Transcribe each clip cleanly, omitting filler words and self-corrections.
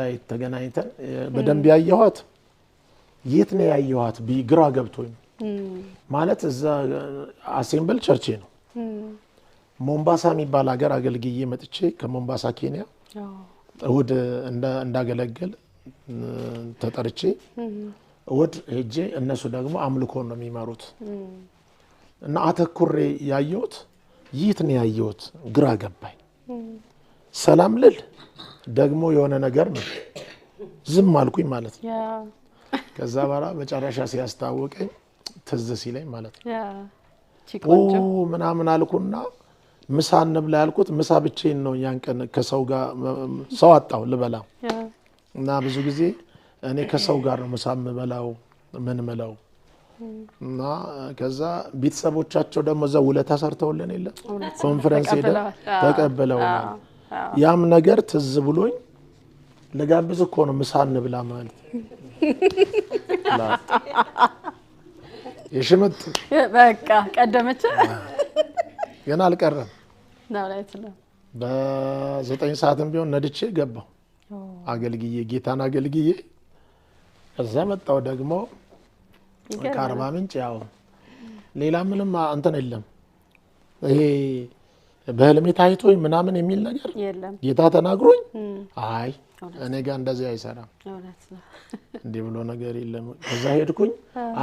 ላይ ተገናኝተን በደንብ ያየኋት የት ነው ያየኋት ቢግራ ገብቶኝ ማለት እዛ አሴምብል ቸርች ነው ሞምባሳ የሚባል ሀገር አገልግዬ መጥቼ ከሞምባሳ ኬንያ እሁድ እንዳገለግል ተጠርቼ እሁድ ሄጄ እነሱ ደግሞ አምልኮ ነው የሚመሩት እና አተኩሬ ያየሁት የት ነው ያየሁት ግራ ገባኝ ሰላም ልል ደግሞ የሆነ ነገር ነው ዝም አልኩኝ ማለት ነው ከዛ በኋላ መጨረሻ ሲያስታውቀኝ ትዝ ሲለኝ ማለት ነው ምናምን አልኩና ምሳ እንብላ ያልኩት ምሳ ብቻዬን ነው ያን ቀን ከሰው ጋር ሰው አጣው ልበላ እና ብዙ ጊዜ እኔ ከሰው ጋር ነው ምሳ የምበላው ምን መላው እና ከዛ ቤተሰቦቻቸው ደግሞ እዛ ውለታ ሰርተውልን የለ ኮንፈረንስ ሄደ ተቀበለውናል ያም ነገር ትዝ ብሎኝ ለጋብዝ እኮ ነው ምሳ እንብላ ማለት የሽመጥ በቃ ቀደመች ገና አልቀረም ነው ላይት ነው በ9 ሰዓትም ቢሆን ነድቼ ገባው አገልግዬ ጌታን አገልግዬ ከዛ መጣው ደግሞ ከአርባ ምንጭ ያው ሌላ ምንም እንትን የለም ይሄ በህልሜ ታይቶኝ ምናምን የሚል ነገር የለም ጌታ ተናግሮኝ አይ እኔ ጋር እንደዚህ አይሰራም እውነት ነው እንዴ ብሎ ነገር የለም ከዛ ሄድኩኝ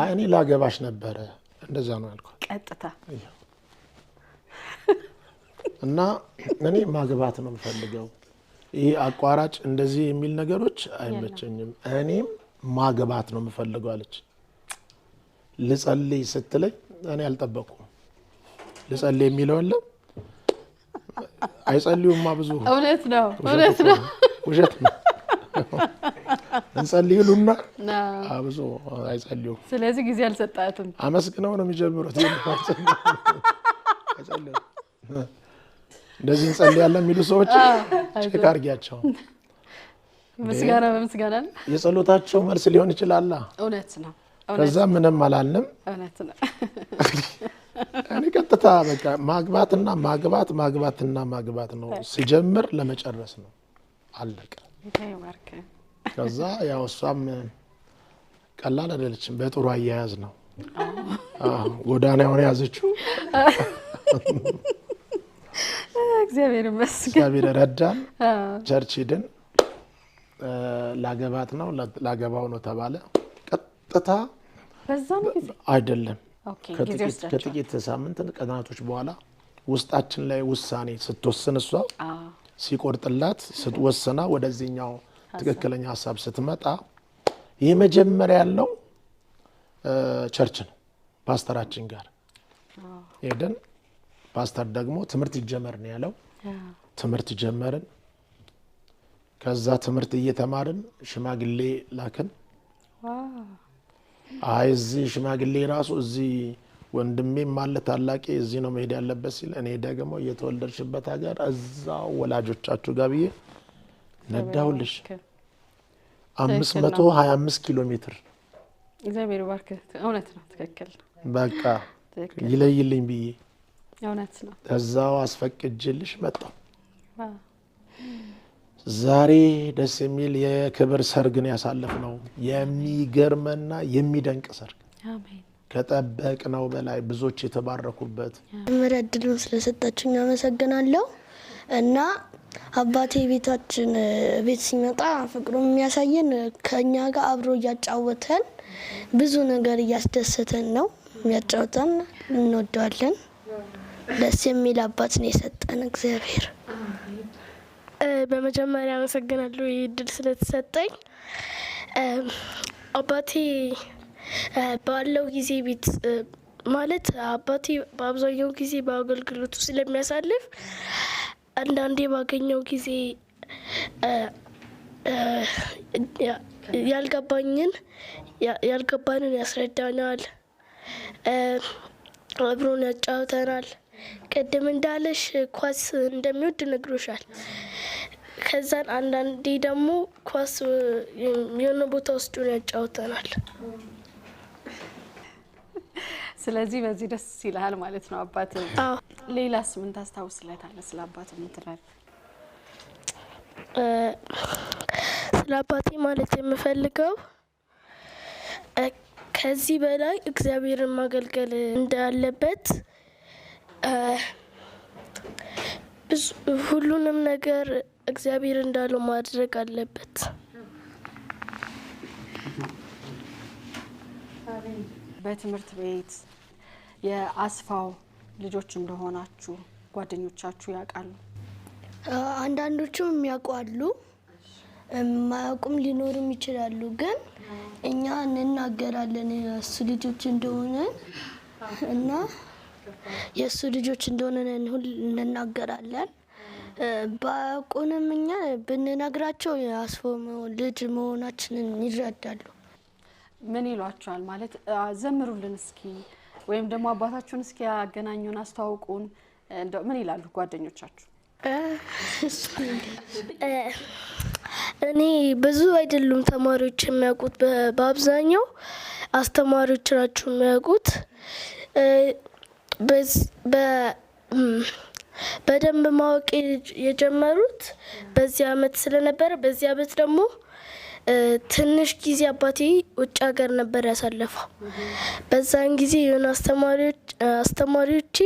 አይ እኔ ላገባሽ ነበር እንደዛ ነው ያልኩት ቀጥታ እና እኔ ማግባት ነው የምፈልገው ይሄ አቋራጭ እንደዚህ የሚል ነገሮች አይመቸኝም እኔም ማግባት ነው የምፈልገው አለች ልጸልይ ስትለኝ እኔ አልጠበቅኩም ልጸልይ የሚለው አለ አይጸልዩማ ብዙ እውነት ነው ውሸት ነው እንጸልይሉና ብዙ አይጸልዩ ስለዚህ ጊዜ አልሰጣትም አመስግነው ነው የሚጀምሩት አይጸልዩ እንደዚህ እንጸልያለን የሚሉ ሰዎች ቼክ አድርጊያቸው ምስጋና በምስጋና የጸሎታቸው መልስ ሊሆን ይችላል እውነት ነው ከዛ ምንም አላልንም እውነት ነው እኔ ቀጥታ በቃ ማግባትና ማግባት ነው ሲጀምር ለመጨረስ ነው አለቀ ይባርክ ከዛ ያው እሷም ቀላል አይደለችም በጥሩ አያያዝ ነው ጎዳናውን ያዘችው እግዚአብሔር ይመስገን እግዚአብሔር ረዳን ቸርች ሄድን ላገባው ነው ተባለ ቀጥታ በዛ ነው አይደለም ኦኬ ከጥቂት ሳምንት ቀናቶች በኋላ ውስጣችን ላይ ውሳኔ ስትወስን እሷ ሲቆርጥላት ስትወስና ወደዚህኛው ትክክለኛ ሐሳብ ስትመጣ የመጀመሪያ ያለው ቸርች ነው ፓስተራችን ጋር ሄደን ፓስተር ደግሞ ትምህርት ይጀመር ነው ያለው ትምህርት ጀመርን ከዛ ትምህርት እየተማርን ሽማግሌ ላከን አይዚ ሽማግሌ ራሱ እዚህ ወንድሜ ማለት ታላቂ እዚህ ነው መሄድ ያለበት ሲል እኔ ደግሞ የተወለድሽበት ሀገር እዛው ወላጆቻችሁ ጋር ብዬ ነዳውልሽ 525 ኪሎ ሜትር እግዚአብሔር ይባርክ እውነት ነው ትክክል በቃ ይለይልኝ ብዬ እውነት ነው እዛው አስፈቅጅልሽ መጣው ዛሬ ደስ የሚል የክብር ሰርግን ያሳለፍነው የሚገርመና የሚደንቅ ሰርግ አሜን ከጠበቅነው በላይ ብዙዎች የተባረኩበት ምረድሉን ስለሰጣችሁኝ አመሰግናለሁ እና አባቴ ቤታችን ቤት ሲመጣ ፍቅሩን የሚያሳየን ከኛ ጋር አብሮ ያጫወተን ብዙ ነገር ያስደሰተን ነው የሚያጫውተን እንወደዋለን ደስ የሚል አባት ነው የሰጠን እግዚአብሔር በመጀመሪያ አመሰግናለሁ ይድል ስለተሰጠኝ አባቴ ባለው ጊዜ ቤት ማለት አባቴ በአብዛኛው ጊዜ በአገልግሎቱ ስለሚያሳልፍ አንዳንዴ ባገኘው ጊዜ ያልገባንን ያስረዳናል አብሮን ያጫውተናል ቀደም እንዳለሽ ኳስ እንደሚወድ ነግሮሻል ከዛን አንዳንዴ ደግሞ ኳስ የሆነ ቦታ ውስጥ ያጫውተናል ስለዚህ በዚህ ደስ ይላል ማለት ነው አባት ሌላስ ምን ታስታውስለታለህ ስለ አባት ምን ትላለህ ለአባቴ ማለት የምፈልገው ከዚህ በላይ እግዚአብሔርን ማገልገል እንዳለበት ሁሉንም ነገር እግዚአብሔር እንዳለው ማድረግ አለበት። በትምህርት ቤት የአስፋው ልጆች እንደሆናችሁ ጓደኞቻችሁ ያውቃሉ? አንዳንዶቹም የሚያውቁ የማያውቁም ሊኖሩም ይችላሉ። ግን እኛ እንናገራለን የእሱ ልጆች እንደሆነ እና የእሱ ልጆች እንደሆነ እንናገራለን። ባያውቁንም እኛ ብንነግራቸው የአስፋው ልጅ መሆናችንን ይረዳሉ። ምን ይሏቸዋል? ማለት ዘምሩልን እስኪ ወይም ደግሞ አባታችሁን እስኪ ያገናኙን አስተዋውቁን እንደው ምን ይላሉ ጓደኞቻችሁ? እኔ ብዙ አይደሉም ተማሪዎች የሚያውቁት፣ በአብዛኛው አስተማሪዎች ናቸው የሚያውቁት። በደንብ ማወቅ የጀመሩት በዚህ አመት ስለነበረ በዚህ አመት ደግሞ ትንሽ ጊዜ አባቴ ውጭ ሀገር ነበር ያሳለፈው። በዛን ጊዜ የሆነ አስተማሪዎቼ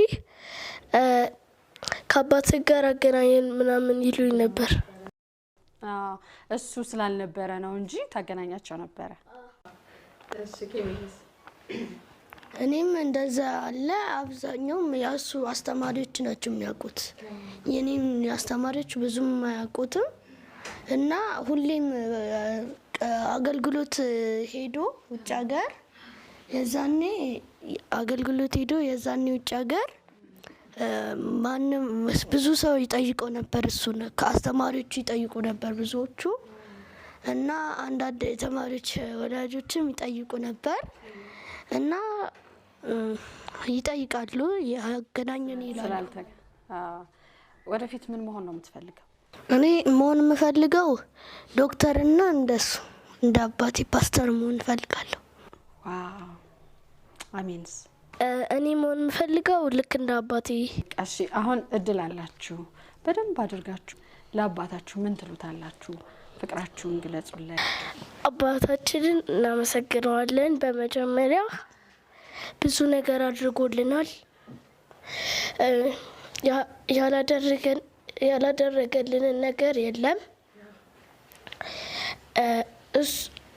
ከአባት ጋር አገናኘን ምናምን ይሉኝ ነበር። እሱ ስላልነበረ ነው እንጂ ታገናኛቸው ነበረ። እሺ ኬሚስ እኔም እንደዛ አለ። አብዛኛውም ያሱ አስተማሪዎች ናቸው የሚያውቁት። የኔም አስተማሪዎች ብዙም አያውቁትም እና ሁሌም አገልግሎት ሄዶ ውጭ ሀገር የዛኔ ውጭ ሀገር ማንም ብዙ ሰው ይጠይቀው ነበር። እሱን ከአስተማሪዎቹ ይጠይቁ ነበር ብዙዎቹ እና አንዳንድ የተማሪዎች ወላጆችም ይጠይቁ ነበር እና ይጠይቃሉ፣ ያገናኙን ይላሉ። ወደፊት ምን መሆን ነው የምትፈልገው? እኔ መሆን የምፈልገው ዶክተርና እንደሱ እንደ አባቴ ፓስተር መሆን እፈልጋለሁ። ዋው አሜንስ። እኔ መሆን የምፈልገው ልክ እንደ አባቴ። እሺ አሁን እድል አላችሁ፣ በደንብ አድርጋችሁ ለአባታችሁ ምን ትሉታላችሁ? ፍቅራችሁን ግለጹልን። አባታችንን እናመሰግነዋለን። በመጀመሪያ ብዙ ነገር አድርጎልናል። ያላደረገልንን ነገር የለም።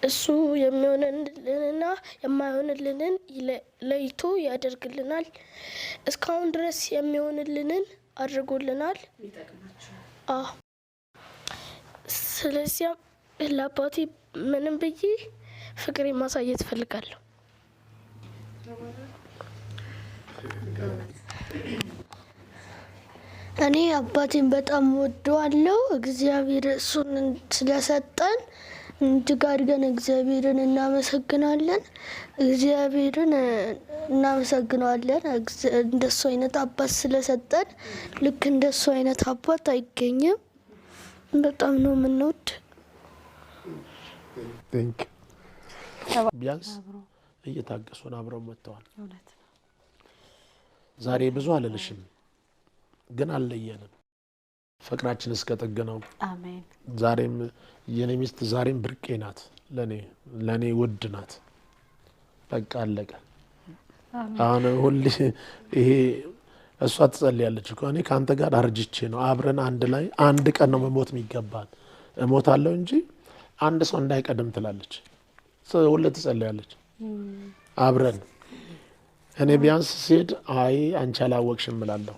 እሱ የሚሆንልንና የማይሆንልንን ለይቶ ያደርግልናል። እስካሁን ድረስ የሚሆንልንን አድርጎልናል። ስለዚህ ለአባቴ ምንም ብዬ ፍቅሬ ማሳየት እፈልጋለሁ። እኔ አባቴን በጣም ወደዋለሁ። እግዚአብሔር እሱን ስለሰጠን እጅግ አድርገን እግዚአብሔርን እናመሰግናለን። እንደሱ አይነት አባት ስለሰጠን። ልክ እንደሱ አይነት አባት አይገኝም። በጣም ነው የምንወድ። ቢያንስ እየታገሱን አብረው መጥተዋል። ዛሬ ብዙ አልልሽም ግን አልለየንም። ፍቅራችን እስከ ጥግ ነው። አሜን። ዛሬም የኔ ሚስት ዛሬም ብርቄ ናት፣ ለኔ ውድ ናት። በቃ አለቀ። አሁን ሁሌ ይሄ እሷ ትጸልያለች እኮ እኔ ካንተ ጋር አርጅቼ ነው አብረን አንድ ቀን ነው መሞት የሚገባን፣ እሞታለሁ እንጂ አንድ ሰው እንዳይቀደም ትላለች። ሁሌ ትጸልያለች አብረን። እኔ ቢያንስ ሲሄድ አይ አንቺ አላወቅሽም እላለሁ፣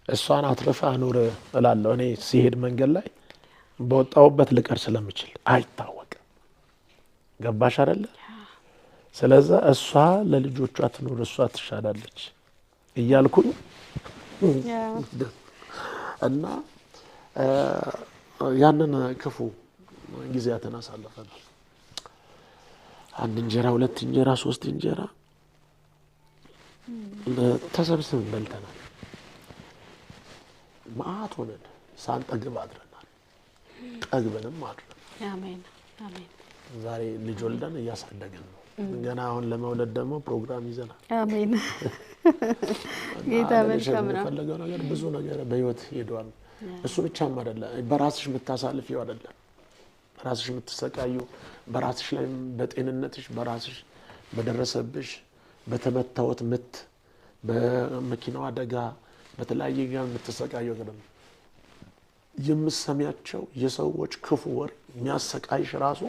እሷን አትርፋ አኑር እላለሁ። እኔ ሲሄድ መንገድ ላይ በወጣሁበት ልቀር ስለምችል አይታወቅም። ገባሽ አይደለ? ስለዚህ እሷ ለልጆቿ ትኑር፣ እሷ ትሻላለች እያልኩኝ እና ያንን ክፉ ጊዜያትን አሳልፈናል። አንድ እንጀራ፣ ሁለት እንጀራ፣ ሶስት እንጀራ ተሰብስበን በልተናል። ማአት ሆነን ሳንጠግብ አድረናል፣ ጠግበንም አድረናል። አሜን አሜን። ዛሬ ልጅ ወልደን እያሳደገን ነው። ገና አሁን ለመውለድ ደግሞ ፕሮግራም ይዘናል። አሜን። ጌታ መልካም ነው። የፈለገው ነገር ብዙ ነገር በህይወት ሄዷል። እሱ ብቻም አይደለም፣ በራስሽ የምታሳልፊው አይደለም። ራስሽ የምትሰቃዩ በራስሽ ላይ በጤንነትሽ በራስሽ በደረሰብሽ በተመታወት ምት በመኪናው አደጋ በተለያየ ጋር የምትሰቃዩ ግን የምትሰሚያቸው የሰዎች ክፉ ወሬ የሚያሰቃይሽ ራሱ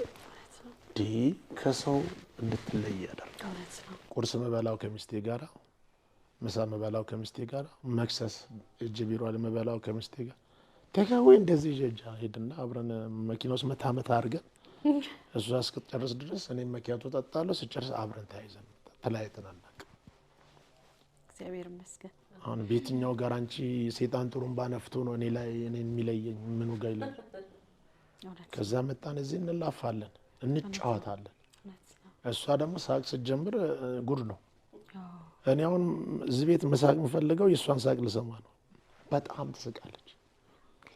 ከሰው እንድትለይ ያደርጋል። ቁርስ መበላው ከሚስቴ ጋራ ምሳ መበላው ከሚስቴ ጋራ መክሰስ እጅ ቢሮ ለመበላው ከሚስቴ ጋር ተጋው እንደዚህ ጀጃ ሄድና አብረን መኪና ውስጥ መታ አድርገን እሷ እስክትጨርስ ድረስ እኔም መኪያቱ ጠጣለሁ ስጨርስ አብረን ተያይዘን ተለያይተናል። እግዚአብሔር ይመስገን። አሁን ቤትኛው ጋር አንቺ ሰይጣን ጥሩምባ ነፍቶ ነው እኔ ላይ እኔ የሚለየኝ ምኑ ጋር ይለኝ? ከዛ መጣን እዚህ እንላፋለን እንጫወታለን። እሷ ደግሞ ሳቅ ስትጀምር ጉድ ነው። እኔ አሁን እዚህ ቤት መሳቅ የምፈልገው የእሷን ሳቅ ልሰማ ነው። በጣም ትስቃለች።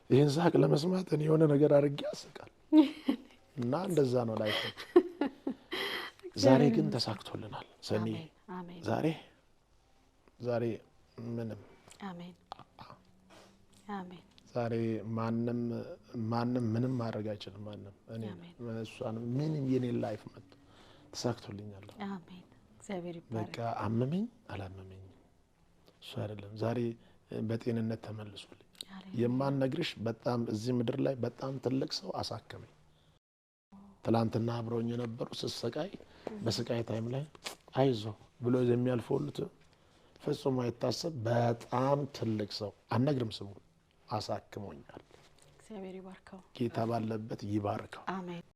ይህን ሳቅ ለመስማት እኔ የሆነ ነገር አድርጌ ያስቃል እና እንደዛ ነው ላይፍ። ዛሬ ግን ተሳክቶልናል ሰኒ። ዛሬ ምንም አሜን አሜን። ዛሬ ማንም ምንም ማድረግ አይችልም። ማንም እኔ እሷን ምንም የኔን ላይፍ መጥቶ ተሳክቶልኛል። አሜን። እግዚአብሔር ይባርክ። በቃ አመመኝ አላመመኝ እሱ አይደለም። ዛሬ በጤንነት ተመልሶልኝ የማንነግርሽ በጣም እዚህ ምድር ላይ በጣም ትልቅ ሰው አሳከመኝ። ትላንትና አብረውኝ የነበሩ ስሰቃይ በስቃይ ታይም ላይ አይዞ ብሎ የሚያልፈውልት ፍጹም አይታሰብ በጣም ትልቅ ሰው አነግርም ስሙ አሳክሞኛል። እግዚአብሔር ይባርከው። ጌታ ባለበት ይባርከው። አሜን።